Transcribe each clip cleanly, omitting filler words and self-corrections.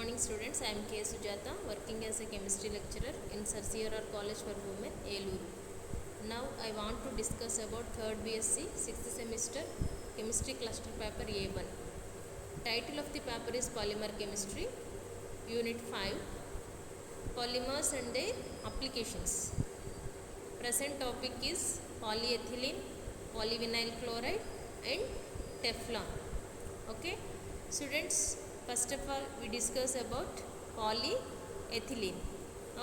morning students, I am K. Sujata, working as a chemistry lecturer in Sir CRR College for Women, Eluru. Now I want to discuss about 3rd BSc 6th semester chemistry cluster paper A1. Title of the paper is Polymer Chemistry, Unit 5, Polymers and their Applications. Present topic is polyethylene, polyvinyl chloride and Teflon. Okay, students, first of all we discuss about polyethylene.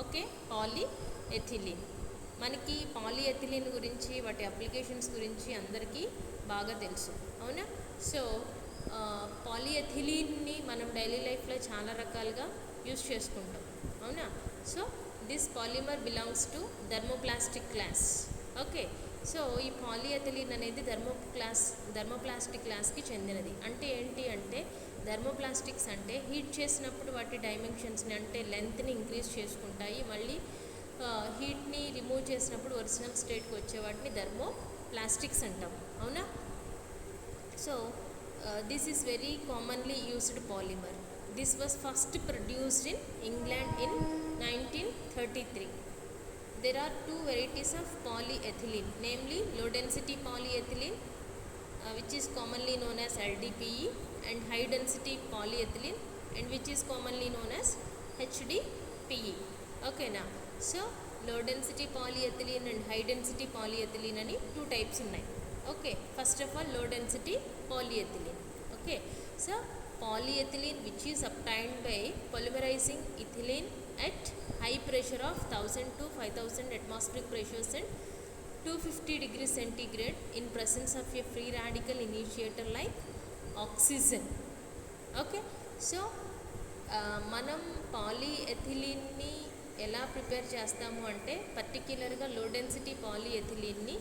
Okay, polyethylene. మనకి polyethylene గురించి వాటి applications గురించి అందరికీ బాగా తెలుసు, అవునా? So పాలిఎథిలిన్ని మనం daily లైఫ్లో చాలా రకాలుగా యూస్ చేసుకుంటాం, అవునా? So this polymer belongs to thermoplastic class. Okay, so ఈ పాలిఎథిలిన్ అనేది థర్మోప్లాస్టిక్ క్లాస్కి చెందినది. అంటే ఏంటి అంటే థర్మోప్లాస్టిక్స్ అంటే హీట్ చేసినప్పుడు వాటి డైమెన్షన్స్ని అంటే లెంత్ని ఇంక్రీజ్ చేసుకుంటాయి, మళ్ళీ హీట్ని రిమూవ్ చేసినప్పుడు ఒరిజినల్ స్టేట్కి వచ్చే వాటిని థర్మోప్లాస్టిక్స్ అంటాం, అవునా? So this is very commonly used polymer. This was first produced in England in 1933. There are two varieties of polyethylene, namely low density polyethylene, which is commonly known as LDPE, and high density polyethylene, and which is commonly known as HDPE. Okay, now so low density polyethylene and high density polyethylene ani two types unnai. Okay, first of all low density polyethylene. Okay, so polyethylene which is obtained by polymerizing ethylene at high pressure of 1000 to 5000 atmospheric pressures and 250 degrees centigrade in presence of a free radical initiator like oxygen. Okay, so మనం పాలిఎథిలిన్ని ఎలా prepare చేస్తాము అంటే పర్టిక్యులర్గా low density పాలిఎథిలిన్ని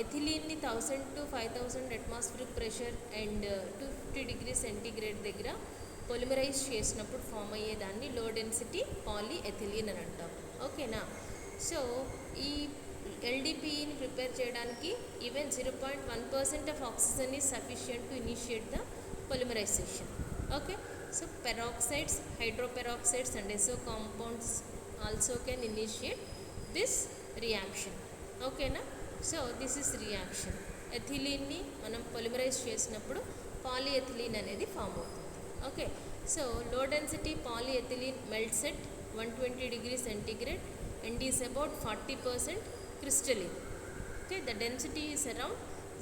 ఎథిలిన్ని 1000 to 5000 atmospheric pressure and 250 degree centigrade దగ్గర పొలిమరైజ్ చేసినప్పుడు ఫామ్ అయ్యేదాన్ని లో డెన్సిటీ పాలిఎథిలిన్ అని అంటాం. ఓకేనా? సో ఈ ఎల్డిపిఈని ప్రిపేర్ చేయడానికి even 0.1% of oxygen is sufficient to initiate the polymerization. Okay, so peroxides, hydroperoxides and SO compounds also can initiate this reaction. Okay na? So this is reaction. Ethylene ni manam polymerize చేసినప్పుడు polyethylene అనేది form అవుతుంది. Okay, so low density polyethylene melts at 120 degrees centigrade and is about 40% crystalline. Okay, the density is around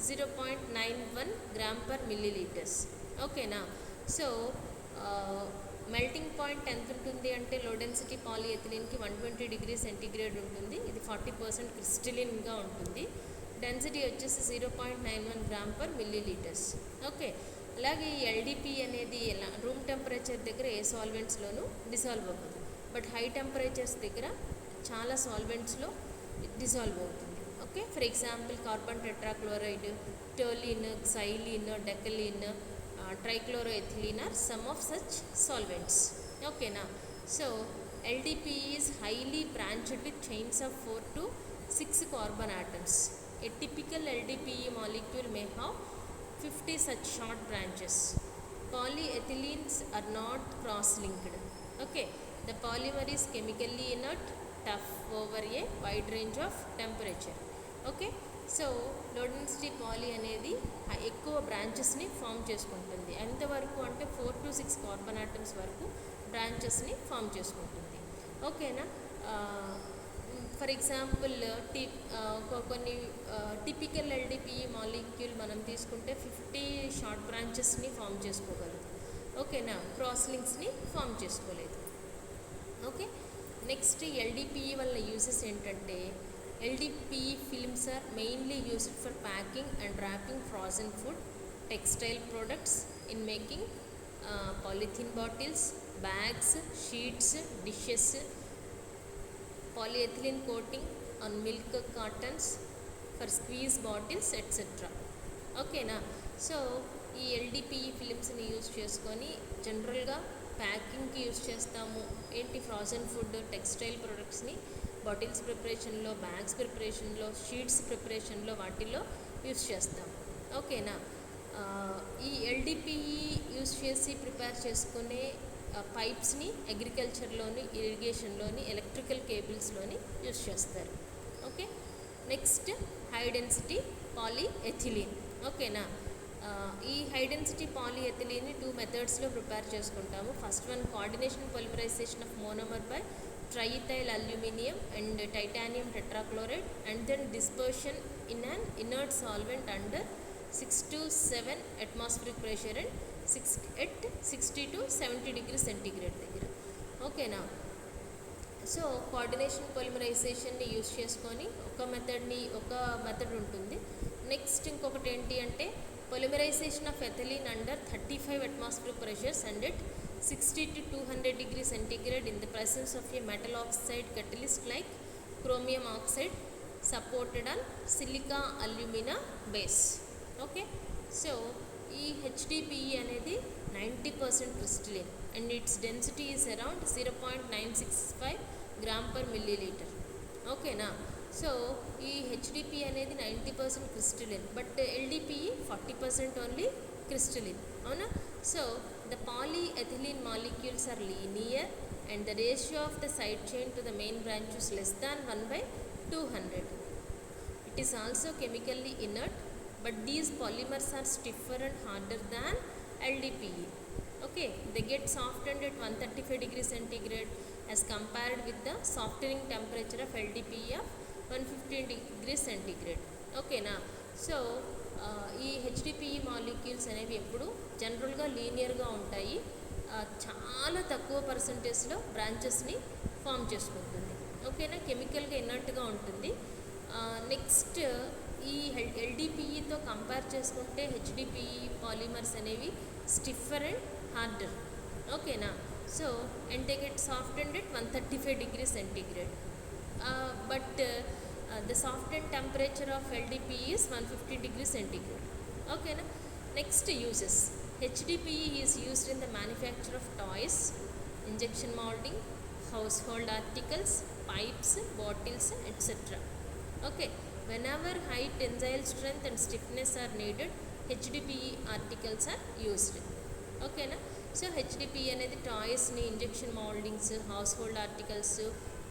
0.91 gram per milliliters. Okay na? So melting point ఎంత ఉంటుంది అంటే low density పాలిఎథిలిన్కి 120 degree centigrade ఉంటుంది, ఇది 40% క్రిస్టలిన్గా ఉంటుంది. Density వచ్చేసి 0.91 gram per millilitres. Okay, అలాగే ఈ LDP అనేది ఎలా రూమ్ టెంపరేచర్ దగ్గర ఏ సాల్వెంట్స్లోనూ డిసాల్వ్ అవ్వదు, బట్ హై టెంపరేచర్స్ దగ్గర చాలా సాల్వెంట్స్లో డిసాల్వ్ అవుతుంది. Okay, for example carbon tetrachloride, toluene, xylene, డెకలిన్, trichloroethylene are some of such solvents. Okay na? So LDPE is highly branched with chains of 4 to 6 carbon atoms. A typical LDPE molecule may have 50 such short branches. Polyethylenes are not cross-linked. Okay, the polymer is chemically inert, tough over a wide range of temperature. Okay, so low density poly అనేది ఎక్కువ బ్రాంచెస్ని form చేసుకుంటుంది. ఎంతవరకు అంటే 4 to 6 carbon atoms వరకు బ్రాంచెస్ని form చేసుకుంటుంది. ఓకేనా? For example కొన్ని typical LDPE molecule మనం తీసుకుంటే 50 షార్ట్ బ్రాంచెస్ని ఫామ్ చేసుకోగలదు. ఓకేనా? క్రాస్ లింక్స్ని ఫామ్ చేసుకోలేదు. ఓకే, నెక్స్ట్ ఎల్డిపిఈ వల్ల యూజెస్ ఏంటంటే LDPE films are mainly used for packing and wrapping frozen food, textile products, in making polythene bottles, bags, sheets, dishes, polyethylene coating on milk cartons, for squeeze bottles, etc. Okay na? So ఈ LDPE ఫిలిమ్స్ని use చేసుకొని జనరల్గా ప్యాకింగ్కి use చేస్తాము. ఏంటి? Frozen food, textile ప్రొడక్ట్స్ని bottles ప్రిపరేషన్లో, bags ప్రిపరేషన్లో, షీట్స్ ప్రిపరేషన్లో వాటిల్లో యూస్ చేస్తాం. ఓకేనా? ఈ ఎల్డిపిఈ యూస్ చేసి ప్రిపేర్ చేసుకునే పైప్స్ని అగ్రికల్చర్లోని, ఇరిగేషన్లోని, ఎలక్ట్రికల్ కేబుల్స్లోని యూస్ చేస్తారు. Okay, next high density polyethylene. ఓకేనా, ఈ హై డెన్సిటీ పాలీఎథిలీన్ని 2 మెథడ్స్లో ప్రిపేర్ చేసుకుంటాము. First one coordination polymerization of monomer by triethyl aluminium and titanium tetrachloride and then dispersion in an inert solvent under 6 to 7 atmospheric pressure and 60 to 70 degrees centigrade దగ్గర. ఓకేనా, so coordination పొలిమరైజేషన్ని use చేసుకొని ఒక method ఉంటుంది. Next ఇంకొకటి ఏంటి అంటే polymerisation of ethylene under 35 atmospheric pressures and at 60 to 200 degrees centigrade in the presence of a metal oxide catalyst like chromium oxide supported on silica alumina base. Okay, so ఈ HDPE అనేది 90% crystalline and its density is around 0.965 gram per millilitre. ఓకేనా, so ఈ HDPE అనేది 90% crystalline, but LDPE 40% only crystalline. అవునా, so the polyethylene molecules are linear and the ratio of the side chain to the main branch is less than 1/200. It is also chemically inert, but these polymers are stiffer and harder than LDPE. Okay, they get softened at 135 degrees centigrade as compared with the softening temperature of LDPE of 115 degrees centigrade. Okay na, so ఈ HDPE molecules అనేవి ఎప్పుడు జనరల్గా లీనియర్గా ఉంటాయి, చాలా తక్కువ పర్సంటేజ్లో బ్రాంచెస్ని form చేసుకుంటుంది. ఓకేనా, కెమికల్గా ఇన్నట్టుగా ఉంటుంది. నెక్స్ట్ ఈ LDPEతో కంపేర్ చేసుకుంటే HDPE పాలిమర్స్ అనేవి స్టిఫర్ అండ్ హార్డర్. ఓకేనా, so and they get softened at 135 degrees centigrade, but the softened temperature of LDPE is 150 degrees centigrade. ఓకేనా, next uses. HDPE is used in the manufacture of toys, injection molding, household articles, pipes, bottles, etc. Okay, whenever high tensile strength and stiffness are needed, HDPE articles are used. ఓకేనా, so HDPE అనేది టాయ్స్ని, injection mouldings, household articles,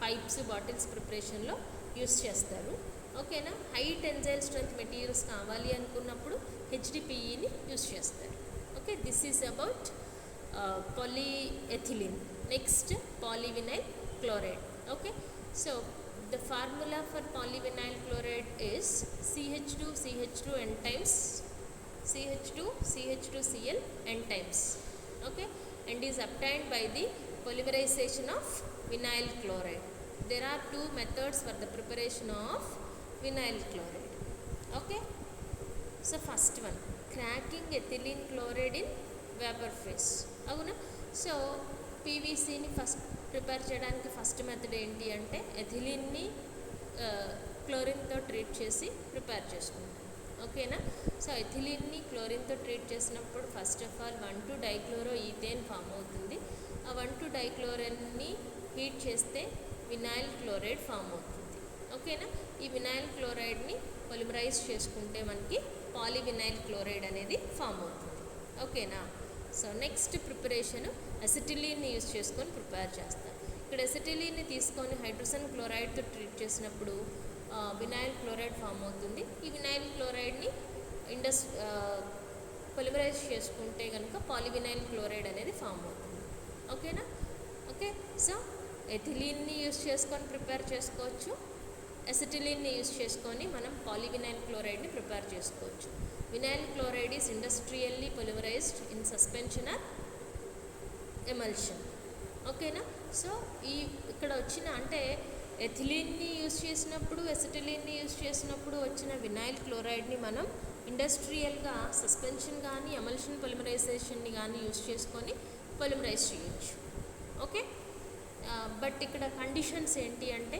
pipes, bottles ప్రిపరేషన్లో use చేస్తారు. ఓకేనా, high tensile strength materials కావాలి అనుకున్నప్పుడు HDPEని use చేస్తారు. Okay, this is about polyethylene. Next, polyvinyl chloride. Okay, so the formula for polyvinyl chloride is CH2 N times CH2CH2Cl N times. Okay, and is obtained by the polymerization of vinyl chloride. There are 2 methods for the preparation of vinyl chloride. Okay, so first one, cracking ethylene chloride in vapor phase. అవునా, so PVCని first prepare చేయడానికి first method ఏంటి అంటే ఎథిలీన్ని క్లోరిన్తో treat చేసి prepare చేసుకుంటాం. ఓకేనా, సో ఎథిలీన్ని క్లోరిన్తో ట్రీట్ చేసినప్పుడు ఫస్ట్ ఆఫ్ ఆల్ 1,2-డైక్లోరో ఈథేన్ ఫామ్ అవుతుంది. ఆ 1,2-డైక్లోరెన్ని హీట్ చేస్తే వినైల్ క్లోరైడ్ ఫామ్ అవుతుంది. ఓకేనా, ఈ వినైల్ క్లోరైడ్ని పొలిమరైజ్ చేసుకుంటే మనకి పాలీవినైల్ క్లోరైడ్ అనేది ఫామ్ అవుతుంది. ఓకేనా, సో నెక్స్ట్ ప్రిపరేషన్ అసిటిలీన్ని యూస్ చేసుకొని ప్రిపేర్ చేస్తాం. ఇక్కడ అసిటిలీన్ని తీసుకొని హైడ్రోజన్ క్లోరైడ్తో ట్రీట్ చేసినప్పుడు వినైల్ క్లోరైడ్ ఫామ్ అవుతుంది. ఈ వినైల్ క్లోరైడ్ని పొలిమరైజ్ చేసుకుంటే కనుక పాలీవినైల్ క్లోరైడ్ అనేది ఫామ్ అవుతుంది. ఓకేనా, ఓకే, సో ఎథిలీన్ని యూస్ చేసుకొని ప్రిపేర్ చేసుకోవచ్చు, అసిటిలీన్ని యూస్ చేసుకొని మనం పాలీవినైల్ క్లోరైడ్ని ప్రిపేర్ చేసుకోవచ్చు. Vinyl chloride is industrially polymerized in suspension or emulsion. ఓకేనా, సో ఇక్కడ వచ్చిన అంటే ఎథిలీన్ని యూస్ చేసినప్పుడు, అసిటిలీన్ని యూస్ చేసినప్పుడు వచ్చిన వినైల్ క్లోరైడ్ని మనం ఇండస్ట్రియల్గా సస్పెన్షన్ కానీ ఎమల్షన్ పొలిమరైజేషన్ని కానీ యూస్ చేసుకొని పొలిమరైజ్ చేయొచ్చు. ఓకే, బట్ ఇక్కడ కండిషన్స్ ఏంటి అంటే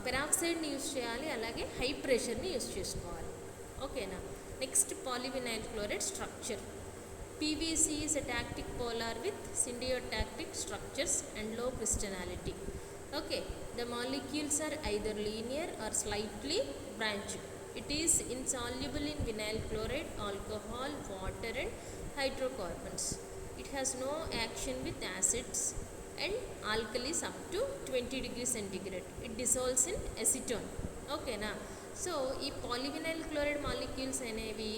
పెరాక్సైడ్ని యూస్ చేయాలి, అలాగే హై ప్రెషర్ని యూస్ చేసుకోవాలి. ఓకేనా, next polyvinyl chloride structure. PVC is a tactic polar with syndiotic structures and low crystallinity. Okay, the molecules are either linear or slightly branched. It is insoluble in vinyl chloride, alcohol, water and hydrocarbons. It has no action with acids and alkalis up to 20 degrees centigrade. It dissolves in acetone. ఓకేనా. So ఈ polyvinyl chloride molecules అనేవి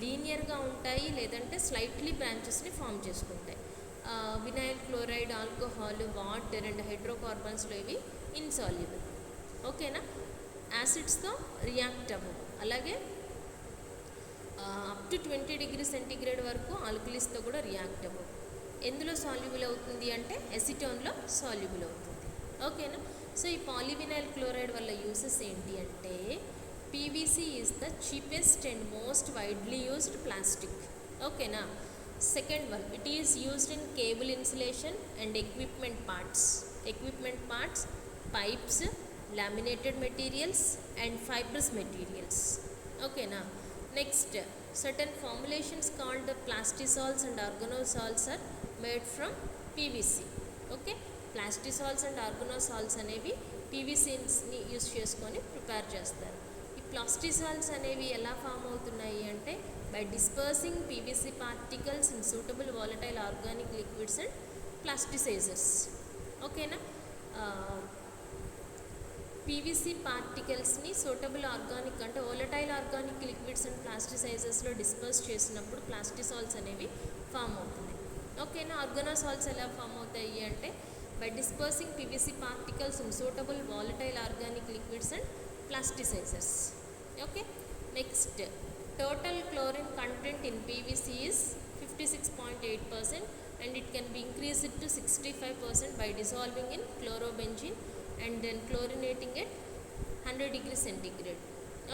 లీనియర్గా ఉంటాయి, లేదంటే slightly బ్రాంచెస్ని form చేసుకుంటాయి. Vinyl chloride, alcohol, water and హైడ్రోకార్బన్స్లో ఇవి ఇన్సాల్యుబుల్. ఓకేనా. యాసిడ్స్తో రియాక్ట్ అవ్వవు. అలాగే అప్ టు 20 డిగ్రీ సెంటిగ్రేడ్ వరకు ఆల్కలీస్తో కూడా రియాక్ట్ అవ్వవు. ఎందులో సాల్యుబుల్ అవుతుంది అంటే ఎసిటోన్లో సాల్యుబుల్ అవుతుంది. ఓకేనా. సో ఈ పాలివినైల్ క్లోరైడ్ వల్ల యూసెస్ ఏంటి అంటే PVC is the cheapest and most widely used plastic. ఓకేనా. Second one, it is used in cable insulation and equipment parts, pipes, laminated materials and fibrous materials. ఓకేనా. Next, certain formulations called plastisols and organosols are made from PVC. Okay. Plastisols and organosols అనేవి పీవీసీని use చేసుకొని prepare చేస్తారు. ఈ ప్లాస్టిసాల్స్ అనేవి ఎలా form అవుతున్నాయి అంటే by dispersing PVC particles in suitable volatile organic liquids and plasticizers. ఓకేనా. పీవీసీ పార్టికల్స్ని సూటబుల్ ఆర్గానిక్ అంటే వోలటైల్ ఆర్గానిక్ లిక్విడ్స్ అండ్ ప్లాస్టిసైజర్స్లో డిస్పర్స్ చేసినప్పుడు ప్లాస్టిసాల్స్ అనేవి ఫామ్ అవుతున్నాయి. ఓకేనా. ఆర్గనోసాల్స్ ఎలా ఫామ్ అవుతాయి అంటే by dispersing PVC particles in suitable volatile organic liquids and plasticizers. Okay. Next, total chlorine content in PVC is 56.8% and it can be increased to 65% by dissolving in chlorobenzene and then chlorinating at 100 degrees centigrade.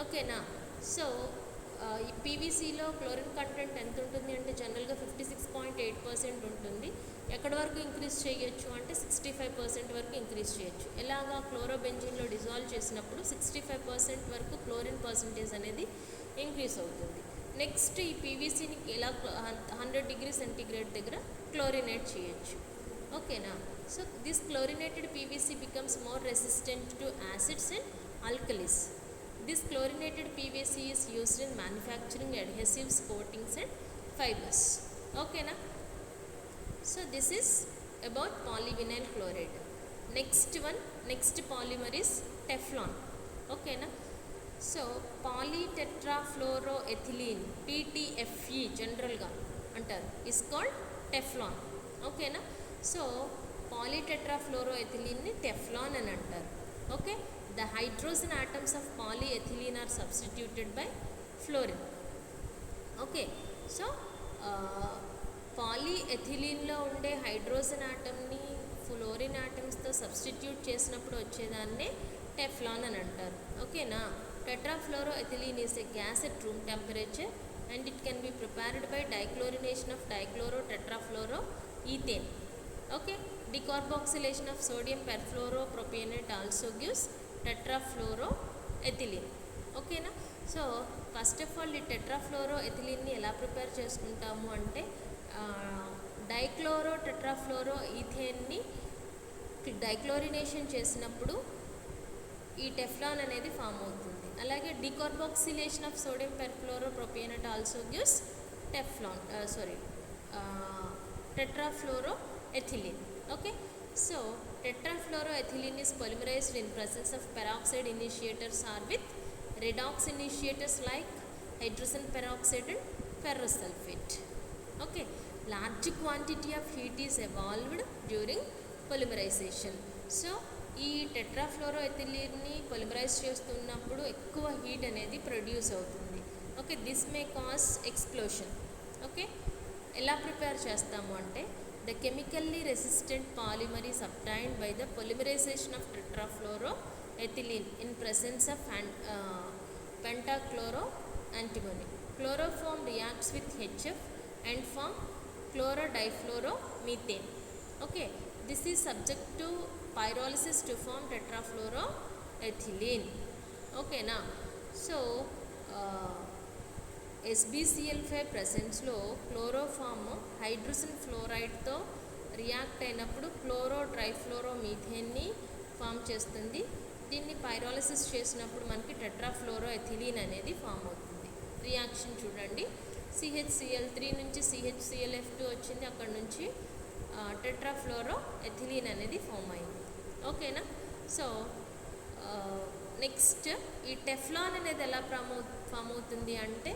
ఓకేనా. So ఈ పీవీసీలో chlorine content ఎంత ఉంటుంది అంటే జనరల్గా 56.8% ఉంటుంది. ఎక్కడి వరకు increase చేయొచ్చు అంటే 65% వరకు ఇంక్రీజ్ చేయొచ్చు. ఎలాగా, క్లోరోబెంజిన్లో డిజాల్వ్ చేసినప్పుడు 65% వరకు క్లోరిన్ పర్సంటేజ్ అనేది ఇంక్రీజ్ అవుతుంది. నెక్స్ట్, ఈ పీవీసీని ఎలా 100 డిగ్రీ సెంటిగ్రేడ్ దగ్గర క్లోరినేట్ చేయొచ్చు. ఓకేనా. So this chlorinated PVC becomes more resistant to acids and alkalis. This chlorinated PVC is used in manufacturing adhesives, coatings and fibers. Okay na. So this is about polyvinyl chloride. Next polymer is Teflon. Okay na. So polytetrafluoroethylene, PTFE general ga antaru, is called Teflon. Okay na. So polytetrafluoroethylene ni Teflon అని అంటారు. Okay. The hydrogen atoms of polyethylene are substituted by fluorine. Okay. So పాలీఎథిలీన్లో ఉండే hydrogen ఆటమ్ని fluorine ఆటమ్స్తో substitute చేసినప్పుడు వచ్చేదాన్నే Teflon అని అంటారు. ఓకేనా. Tetrafluoroethylene is a gas at room temperature and it can be prepared by dechlorination of dichloro tetrafluoro ethane. Okay. Decarboxylation of sodium perfluoropropanate also gives tetrafluoroethylene. ఓకేనా. సో ఫస్ట్ ఆఫ్ ఆల్ ఈ టెట్రాఫ్లోరోఎథిలీన్ని ఎలా prepare చేసుకుంటాము అంటే dichloro tetrafluoro ఈథేన్ని డైక్లోరినేషన్ చేసినప్పుడు ఈ Teflon అనేది form అవుతుంది. అలాగే decarboxylation of sodium perfluoropropionate also gives tetrafluoroethylene. Okay. So tetrafluoroethylene is polymerized in presence of peroxide initiators or with redox initiators like hydrogen peroxide and ferrous sulfate. Okay. Large quantity of heat is evolved during polymerization. So ఈ టెట్రాఫ్లోరోఎథిలీన్ని polymerise చేస్తున్నప్పుడు ఎక్కువ heat అనేది produce అవుతుంది. Okay. This may cause explosion. Okay. ఎలా prepare చేస్తాము అంటే the chemically resistant polymer is obtained by the polymerization of tetrafluoroethylene in presence of pentachloroantimony. Chloroform reacts with HF and form chlorodifluoromethane. Okay. This is subject to pyrolysis to form tetrafluoroethylene. Okay na. So SbCl5 ప్రెసెన్స్లో chloroform hydrogen ఫ్లోరైడ్తో react అయినప్పుడు chloro ట్రైఫ్లోరోమీథేన్ని form చేస్తుంది. దీన్ని పైరాలిసిస్ చేసినప్పుడు మనకి టెట్రాఫ్లోరోఎథిలీన్ అనేది form అవుతుంది. రియాక్షన్ చూడండి. CHCl3 నుంచి CHClF2 వచ్చింది, అక్కడ నుంచి టెట్రాఫ్లోరో ఎథిలీన్ అనేది ఫామ్ అయింది. ఓకేనా. సో నెక్స్ట్ ఈ టెఫ్లాన్ అనేది ఎలా ఫామ్ అవుతుంది అంటే,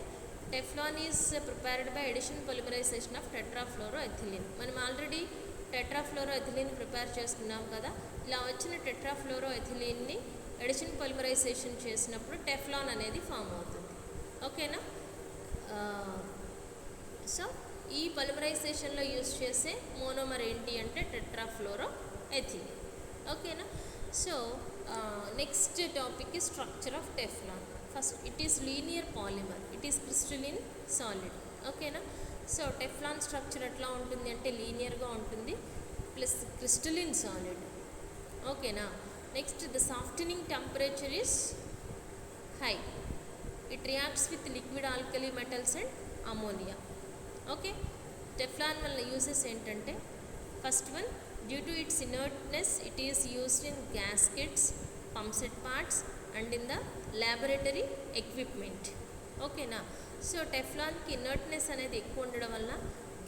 Teflon is prepared by addition polymerisation of tetrafluoroethylene. మనం ఆల్రెడీ టెట్రాఫ్లోరో ఎథిలీన్ ప్రిపేర్ చేసుకున్నాం కదా. ఇలా వచ్చిన టెట్రాఫ్లోరో ఎథిలీన్ని ఎడిషన్ పొలిమరైజేషన్ చేసినప్పుడు టెఫ్లాన్ అనేది ఫామ్ అవుతుంది. ఓకేనా. సో ఈ పొలిమరైజేషన్లో యూజ్ చేసే మోనోమర్ ఏంటి అంటే టెట్రాఫ్లోరో ఎథిలీన్. ఓకేనా. So next topic is structure of Teflon. First it is linear polymer, it is crystalline solid. ఓకేనా. సో టెఫ్లాన్ స్ట్రక్చర్ ఎట్లా ఉంటుంది అంటే లీనియర్గా ఉంటుంది ప్లస్ క్రిస్టలిన్ సాలిడ్. ఓకేనా. Next the softening temperature is high, it reacts with liquid alkali metals and ammonia. Okay. Teflon వల్ల uses ఏంటంటే, first one, due to its inertness it is used in gaskets, pump set parts and in the laboratory equipment. ఓకేనా. So టెఫ్లాన్కి inertness అనేది ఎక్కువ ఉండడం వల్ల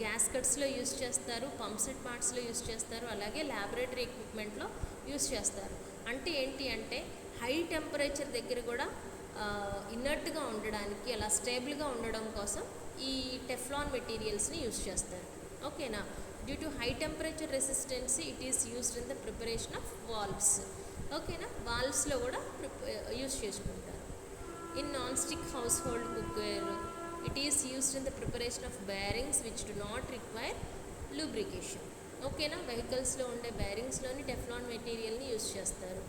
గ్యాస్కెట్స్లో use చేస్తారు, పంప్సెట్ పార్ట్స్లో use చేస్తారు, అలాగే ల్యాబొరేటరీ ఎక్విప్మెంట్లో యూజ్ చేస్తారు. అంటే ఏంటి అంటే హై టెంపరేచర్ దగ్గర కూడా ఇనర్ట్గా ఉండడానికి, అలా స్టేబుల్గా ఉండడం కోసం ఈ టెఫ్లాన్ మెటీరియల్స్ని యూజ్ చేస్తారు. ఓకేనా. Due to high temperature resistancy it is used in the preparation of valves. ఓకేనా. వాల్వ్స్లో కూడా యూజ్ చేసుకుంటారు. In non stick house hold cookware it is used in the preparation of bearings which do not require lubrication. ఓకేనా. వెహికల్స్లో ఉండే బేరింగ్స్లోని Teflon మెటీరియల్ని use చేస్తారు.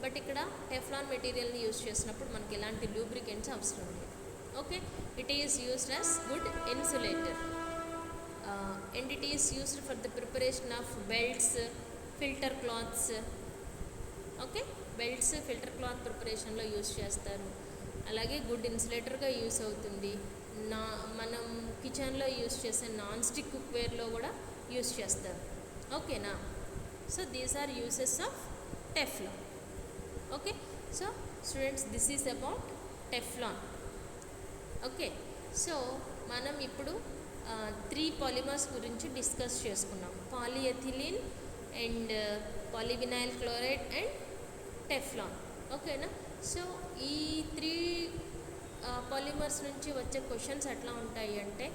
But ఇక్కడ Teflon మెటీరియల్ని use చేసినప్పుడు మనకి ఎలాంటి లూబ్రికెంట్స్ అవసరం లేదు. Okay. It is used as good insulator and it is used for the preparation of belts, filter cloths. Okay. Belts, filter cloth ప్రిపరేషన్లో యూజ్ చేస్తారు. అలాగే గుడ్ ఇన్సులేటర్గా యూస్ అవుతుంది. మనం కిచెన్లో యూజ్ చేసే నాన్ స్టిక్ కుక్వేర్లో కూడా యూజ్ చేస్తారు. ఓకేనా. So these are uses of Teflon. Okay. So students, this is about Teflon. Okay. So మనం ఇప్పుడు 3 పాలిమర్స్ గురించి డిస్కస్ చేసుకున్నాం, polyethylene and polyvinyl chloride and Teflon. ఓకేనా. సో ఈ 3 పాలిమర్స్ నుంచి వచ్చే క్వశ్చన్స్ ఎట్లా ఉంటాయి అంటే,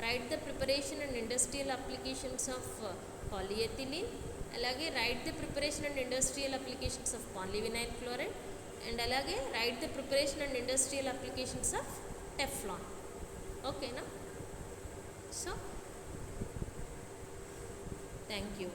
right the preparation and industrial applications of polyethylene, అలాగే right the preparation and industrial applications of polyvinyl chloride, and అలాగే right the preparation and industrial applications of Teflon. ఓకేనా. So thank you.